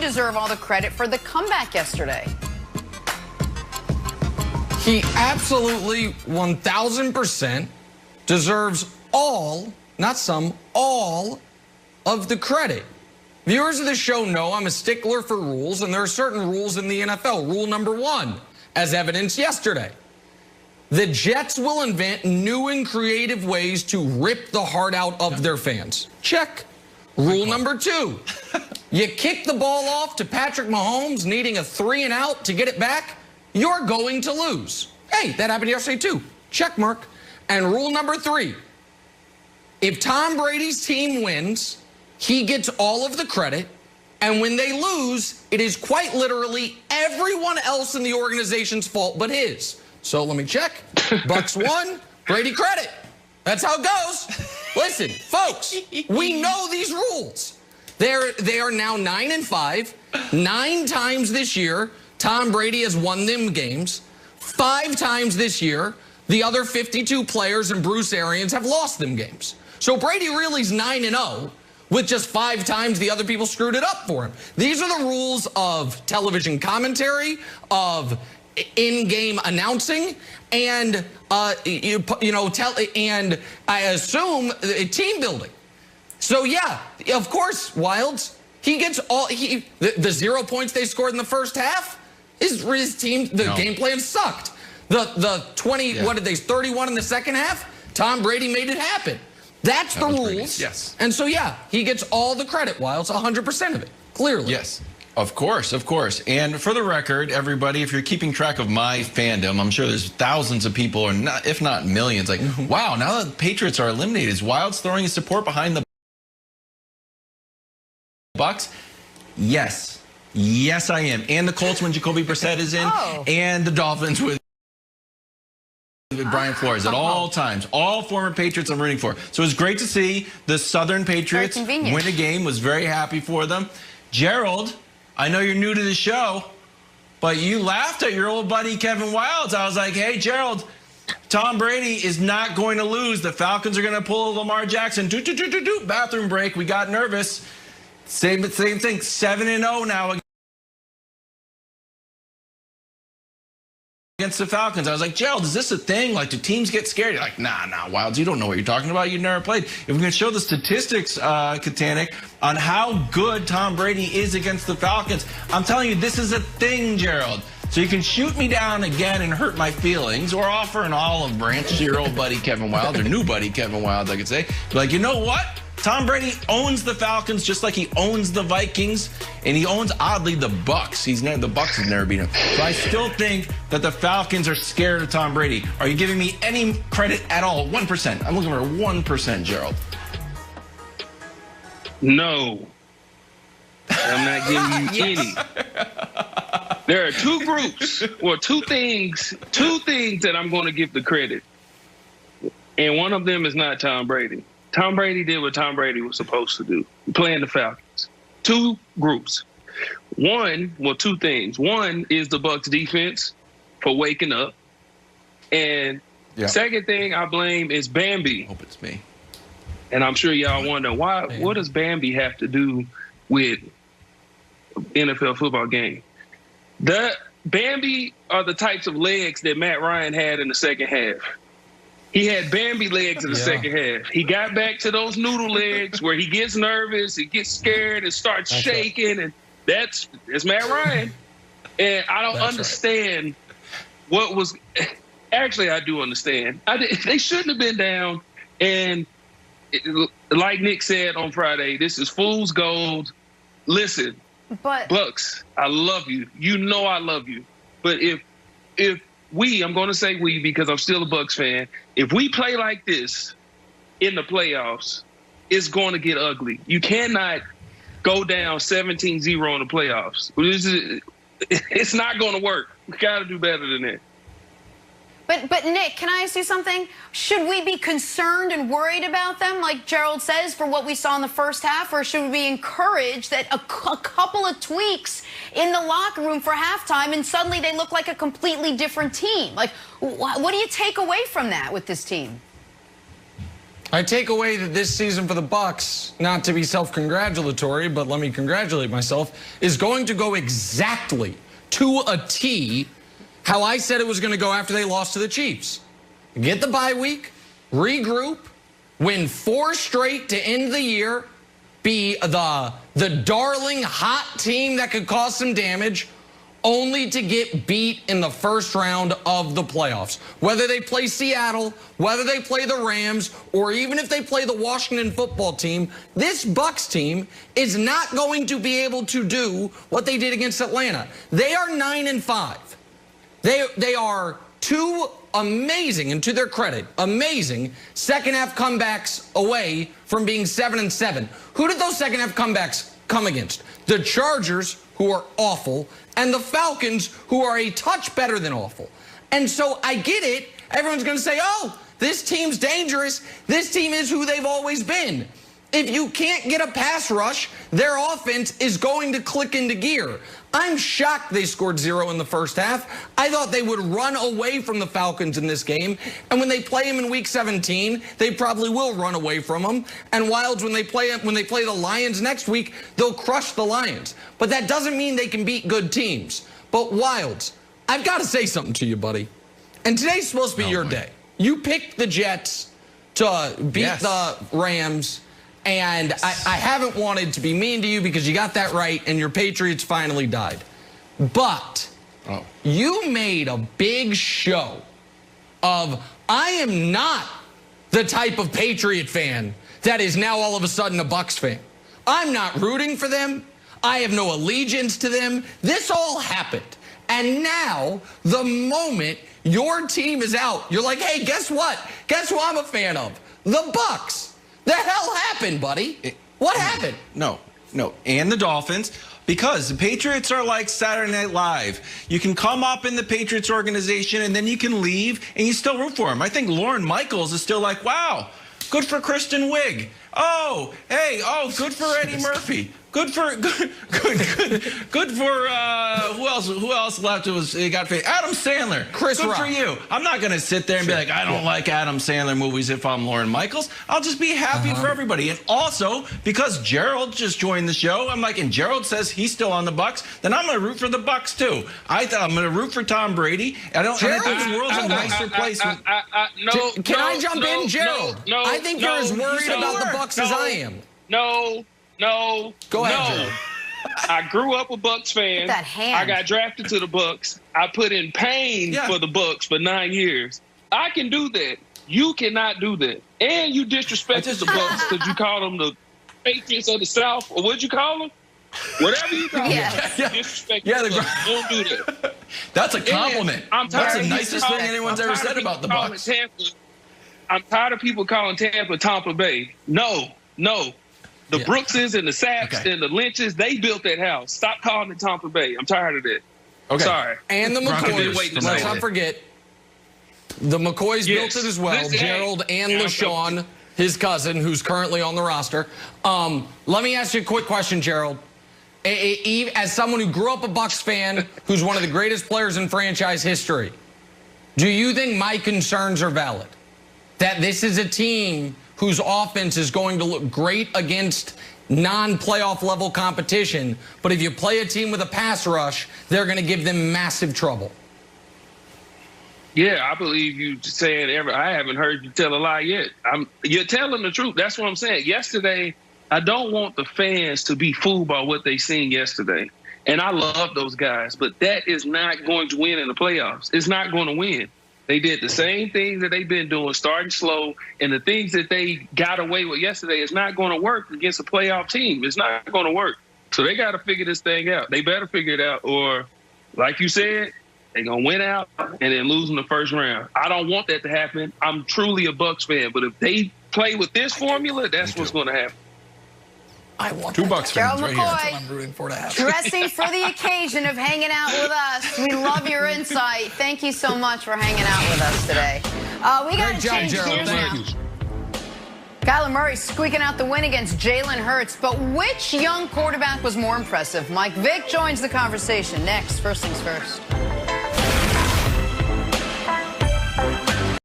deserve all the credit for the comeback yesterday. He absolutely 1,000% deserves all, not some, all of the credit. Viewers of the show know I'm a stickler for rules, and there are certain rules in the NFL. Rule number 1, as evidenced yesterday. The Jets will invent new and creative ways to rip the heart out of their fans. Check. Rule number 2. You kick the ball off to Patrick Mahomes needing a 3-and-out to get it back, you're going to lose. Hey, that happened yesterday too. Check mark. And rule number 3. If Tom Brady's team wins, he gets all of the credit. And when they lose, it is quite literally everyone else in the organization's fault but his. So let me check. Bucs won, Brady credit. That's how it goes. Listen, folks, we know these rules. They are now 9-5. 9 times this year, Tom Brady has won them games. 5 times this year, the other 52 players and Bruce Arians have lost them games. So Brady really is 9-0 with just 5 times the other people screwed it up for him. These are the rules of television commentary, of in-game announcing, and and I assume team building. So yeah, of course, Wilds, he gets all the 0 points they scored in the first half. His team, the game plan sucked. The 20, what did they, 31 in the second half? Tom Brady made it happen. That's the rules. Yes. And so yeah, he gets all the credit, Wilds, 100% of it, clearly. Yes. Of course, of course. And for the record, everybody, if you're keeping track of my fandom, I'm sure there's thousands of people, or not, if not millions, like, wow, now that the Patriots are eliminated, is Wilds throwing his support behind the Bucs? Yes. Yes, I am. And the Colts when Jacoby Brissett is in, and the Dolphins with Brian Flores at all times. All former Patriots I'm rooting for. So it was great to see the Southern Patriots win a game. Was very happy for them. Gerald, I know you're new to the show, but you laughed at your old buddy Kevin Wilds. I was like, hey, Gerald, Tom Brady is not going to lose. The Falcons are going to pull Lamar Jackson. Bathroom break. We got nervous. Same thing. 7-0 now against the Falcons. I was like, Gerald, is this a thing? Like, do teams get scared? You're like, nah, Wilds, you don't know what you're talking about. You've never played. If we're going to show the statistics, Katanic, on how good Tom Brady is against the Falcons, I'm telling you, this is a thing, Gerald. So you can shoot me down again and hurt my feelings, or offer an olive branch to your old buddy Kevin Wilds, or new buddy Kevin Wilds, I could say. Like, you know what? Tom Brady owns the Falcons just like he owns the Vikings, and he owns, oddly, the Bucs. The Bucs have never beaten him. So I still think that the Falcons are scared of Tom Brady. Are you giving me any credit at all? 1%. I'm looking for 1%, Gerald. No. I'm not giving you any. There are 2 groups, or 2 things that I'm going to give the credit. And one of them is not Tom Brady. Tom Brady did what Tom Brady was supposed to do, playing the Falcons. 2 groups. 2 things. One is the Bucs defense for waking up. And second thing I blame is Bambi. Hope it's me. And I'm sure y'all wonder, what does Bambi have to do with NFL football game? The Bambi are the types of legs that Matt Ryan had in the second half. He had Bambi legs in the second half. He got back to those noodle legs where he gets nervous, he gets scared, and starts shaking, and that's Matt Ryan. And I don't understand what was. Actually, I do understand. They shouldn't have been down. And like Nick said on Friday, this is fool's gold. Listen, Bucs, I love you. You know I love you. But if I'm going to say we because I'm still a Bucs fan. If we play like this in the playoffs, it's going to get ugly. You cannot go down 17-0 in the playoffs. It's not going to work. We got to do better than that. But Nick, can I ask you something? Should we be concerned and worried about them, like Gerald says, for what we saw in the first half, or should we be encouraged that a couple of tweaks in the locker room for halftime and suddenly they look like a completely different team? Like, what do you take away from that with this team? I take away that this season for the Bucs, not to be self-congratulatory, but let me congratulate myself, is going to go exactly to a T how I said it was going to go after they lost to the Chiefs. Get the bye week, regroup, win 4 straight to end the year, be the darling hot team that could cause some damage, only to get beat in the first round of the playoffs. Whether they play Seattle, whether they play the Rams, or even if they play the Washington football team, this Bucs team is not going to be able to do what they did against Atlanta. They are 9-5. They are 2 amazing, and to their credit, amazing second-half comebacks away from being 7-7. Who did those second-half comebacks come against? The Chargers, who are awful, and the Falcons, who are a touch better than awful. And so I get it. Everyone's going to say, oh, this team's dangerous. This team is who they've always been. If you can't get a pass rush, their offense is going to click into gear. I'm shocked they scored 0 in the first half. I thought they would run away from the Falcons in this game. And when they play them in Week 17, they probably will run away from them. And Wilds, when they play the Lions next week, they'll crush the Lions. But that doesn't mean they can beat good teams. But Wilds, I've got to say something to you, buddy. And today's supposed to be your day. You picked the Jets to beat the Rams. And I haven't wanted to be mean to you because you got that right and your Patriots finally died. But you made a big show of, I am not the type of Patriot fan that is now all of a sudden a Bucs fan. I'm not rooting for them. I have no allegiance to them. This all happened. And now, the moment your team is out, you're like, hey, guess what? Guess who I'm a fan of? The Bucs. The hell happened, buddy? What happened? No. And the Dolphins, because the Patriots are like Saturday Night Live. You can come up in the Patriots organization, and then you can leave, and you still root for them. I think Lorne Michaels is still like, wow, good for Kristen Wiig. Oh, hey, good for Eddie Murphy. Good for who else left? It got paid. Adam Sandler. Chris Good Rock. for you. I'm not gonna sit there and be like, I don't like Adam Sandler movies if I'm Lorne Michaels. I'll just be happy for everybody. And also because Gerald just joined the show, I'm like, and Gerald says he's still on the Bucs, then I'm gonna root for the Bucs too. I'm gonna root for Tom Brady. I think the world's a nicer place. Can I jump in, Gerald? No, I think you're as worried about the Bucs as I am. No. Go ahead, Gerald. I grew up a Bucs fan. That hand. I got drafted to the Bucs. I put in pain for the Bucs for 9 years. I can do that. You cannot do that. And you disrespected the Bucs because you called them the Patriots of the South, or what'd you call them? Whatever you call them. Disrespect the Bucs. Don't do that. That's a compliment. That's the nicest thing anyone's ever said about the Bucs. I'm tired of people calling Tampa Bay. No. The Brookses and the Sapps and the Lynches, they built that house. Stop calling it Tampa Bay. I'm tired of it. Okay. Sorry. And the McCoys. Let's not forget, the McCoys built it as well. Gerald and LaShawn, his cousin, who's currently on the roster. Let me ask you a quick question, Gerald. As someone who grew up a Bucs fan, who's one of the greatest players in franchise history, do you think my concerns are valid? That this is a team whose offense is going to look great against non-playoff level competition, but if you play a team with a pass rush, they're going to give them massive trouble? Yeah, I believe you saying I haven't heard you tell a lie yet. You're telling the truth. That's what I'm saying. Yesterday, I don't want the fans to be fooled by what they seen yesterday. And I love those guys, but that is not going to win in the playoffs. It's not going to win. They did the same things that they've been doing, starting slow, and the things that they got away with yesterday is not going to work against a playoff team. It's not going to work. So they got to figure this thing out. They better figure it out, or, like you said, they're going to win out and then lose in the first round. I don't want that to happen. I'm truly a Bucs fan, but if they play with this formula, that's what's going to happen. I want 2 Bucs fans right here. That's what I'm rooting for to happen. Dressing for the occasion of hanging out with us. We love your insight. Thank you so much for hanging out with us today. We got to change gears now. Kyler Murray squeaking out the win against Jalen Hurts. But which young quarterback was more impressive? Mike Vick joins the conversation next. First things first.